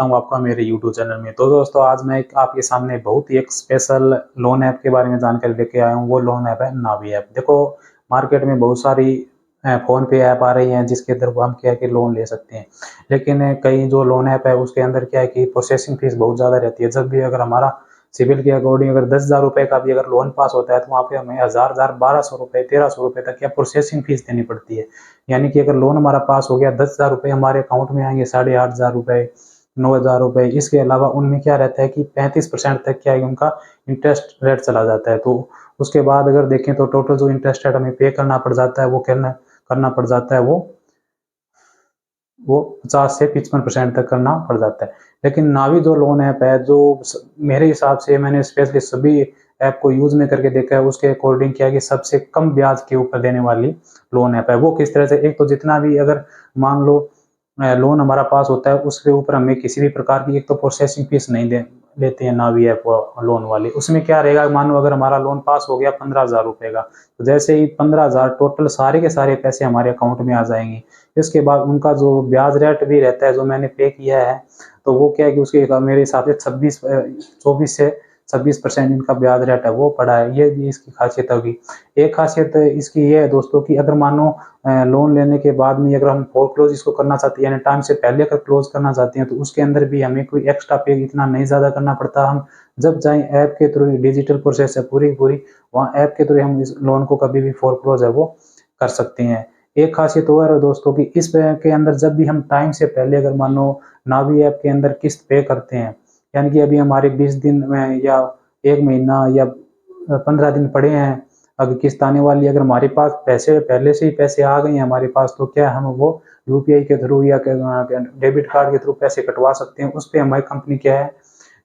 करता हूँ आपका मेरे यूट्यूब चैनल में। तो दोस्तों आज मैं आपके सामने बहुत ही एक स्पेशल लोन ऐप के बारे में जानकारी लेके आया हूँ। वो लोन ऐप है नावी ऐप। देखो मार्केट में बहुत सारी फ़ोन पे ऐप आ रही हैं जिसके अंदर हम क्या है कि लोन ले सकते हैं, लेकिन कई जो लोन ऐप है उसके अंदर क्या है कि प्रोसेसिंग फीस बहुत ज़्यादा रहती है। जब भी अगर हमारा सिविल के अकॉर्डिंग अगर 10,000 रुपये का भी अगर लोन पास होता है तो वहाँ पे हमें 1,000 1200 रुपये 1300 रुपये तक या प्रोसेसिंग फीस देनी पड़ती है। यानी कि अगर लोन हमारा पास हो गया 10,000 रुपये हमारे अकाउंट में आएंगे 8,500 रुपये 9,000 रुपये। इसके अलावा उनमें क्या रहता है कि 35% तक क्या है उनका इंटरेस्ट रेट चला जाता है। तो उसके बाद अगर देखें तो टोटल जो इंटरेस्ट रेट हमें पे करना पड़ जाता है वो करना पड़ जाता है वो 50 से 55% तक करना पड़ जाता है। लेकिन नावी जो लोन ऐप है जो मेरे हिसाब से मैंने स्पेशली सभी ऐप को यूज में करके देखा है उसके अकॉर्डिंग क्या है कि सबसे कम ब्याज के ऊपर देने वाली लोन ऐप है। वो किस तरह से, एक तो जितना भी अगर मान लो लोन हमारा पास होता है उसके ऊपर हमें किसी भी प्रकार की एक तो प्रोसेसिंग फीस नहीं लेते हैं नावी ऐप लोन वाले। उसमें क्या रहेगा, मान लो अगर हमारा लोन पास हो गया 15,000 रुपये का, तो जैसे ही 15,000 टोटल सारे के सारे पैसे हमारे अकाउंट में आ जाएंगे। इसके बाद उनका जो ब्याज रेट भी रहता है जो मैंने पे किया है तो वो क्या है कि उसके मेरे हिसाब से 24 से 26% इनका ब्याज रेट है वो पड़ा है। ये भी इसकी खासियत होगी। एक खासियत इसकी ये है दोस्तों कि अगर मानो लोन लेने के बाद में अगर हम फोरक्लोज इसको करना चाहते हैं यानी टाइम से पहले अगर क्लोज करना चाहते हैं तो उसके अंदर भी हमें कोई एक्स्ट्रा पे इतना नहीं ज़्यादा करना पड़ता। हम जब जाएं ऐप के थ्रू, डिजिटल प्रोसेस है पूरी पूरी, वहाँ ऐप के थ्रू हम इस लोन को कभी भी फोरक्लोज है वो कर सकते हैं। एक खासियत और है दोस्तों कि इस के अंदर जब भी हम टाइम से पहले अगर मानो नावी ऐप के अंदर किस्त पे करते हैं, यानी कि अभी हमारे 20 दिन में या 1 महीना या 15 दिन पड़े हैं अगर किस्त आने वाली, अगर हमारे पास पैसे पहले से ही पैसे आ गए हैं हमारे पास तो क्या हम वो यूपीआई के थ्रू या डेबिट कार्ड के थ्रू पैसे कटवा सकते हैं। उस पर हमारी कंपनी क्या है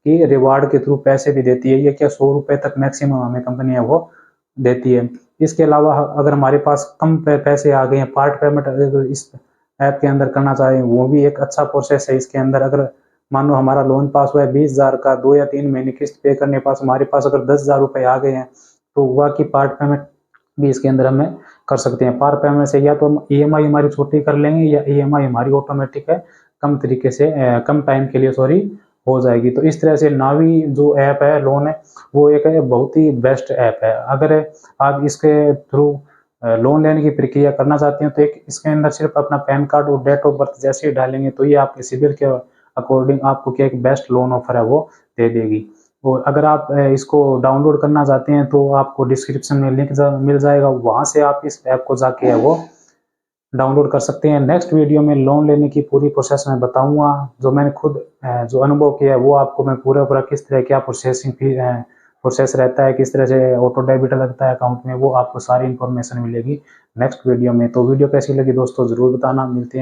कि रिवार्ड के थ्रू पैसे भी देती है। ये क्या 100 रुपये तक मैक्सिमम हमें कंपनी है वो देती है। इसके अलावा अगर हमारे पास कम पैसे आ गए हैं, पार्ट पेमेंट अगर इस ऐप के अंदर करना चाहें वो भी एक अच्छा प्रोसेस है। इसके अंदर अगर मान लो हमारा लोन पास हुआ है 20,000 का, 2 या 3 महीने किस्त पे करने पास हमारे पास अगर 10,000 रुपये आ गए हैं तो हुआ कि पार्ट पेमेंट भी इसके अंदर हमें कर सकते हैं। पार्ट पेमेंट से या तो हम ईएमआई हमारी छोटी कर लेंगे या ईएमआई हमारी ऑटोमेटिक है कम तरीके से कम टाइम के लिए हो जाएगी। तो इस तरह से नावी जो ऐप है लोन है वो एक बहुत ही बेस्ट ऐप है। अगर आप इसके थ्रू लोन लेने की प्रक्रिया करना चाहते हैं तो एक इसके अंदर सिर्फ अपना पैन कार्ड और डेट ऑफ बर्थ जैसे ही डालेंगे तो ये आपके सिविल के अकॉर्डिंग आपको क्या एक बेस्ट लोन ऑफर है वो दे देगी। और अगर आप इसको डाउनलोड करना चाहते हैं तो आपको डिस्क्रिप्शन में लिंक मिल जाएगा, वहाँ से आप इस ऐप को जाके है वो डाउनलोड कर सकते हैं। नेक्स्ट वीडियो में लोन लेने की पूरी प्रोसेस मैं बताऊंगा, जो मैंने खुद जो अनुभव किया है वो आपको मैं पूरा पूरा किस तरह क्या प्रोसेस रहता है, किस तरह से ऑटो डेबिट लगता है अकाउंट में, वो आपको सारी इन्फॉर्मेशन मिलेगी नेक्स्ट वीडियो में। तो वीडियो कैसी लगी दोस्तों ज़रूर बताना। मिलते हैं।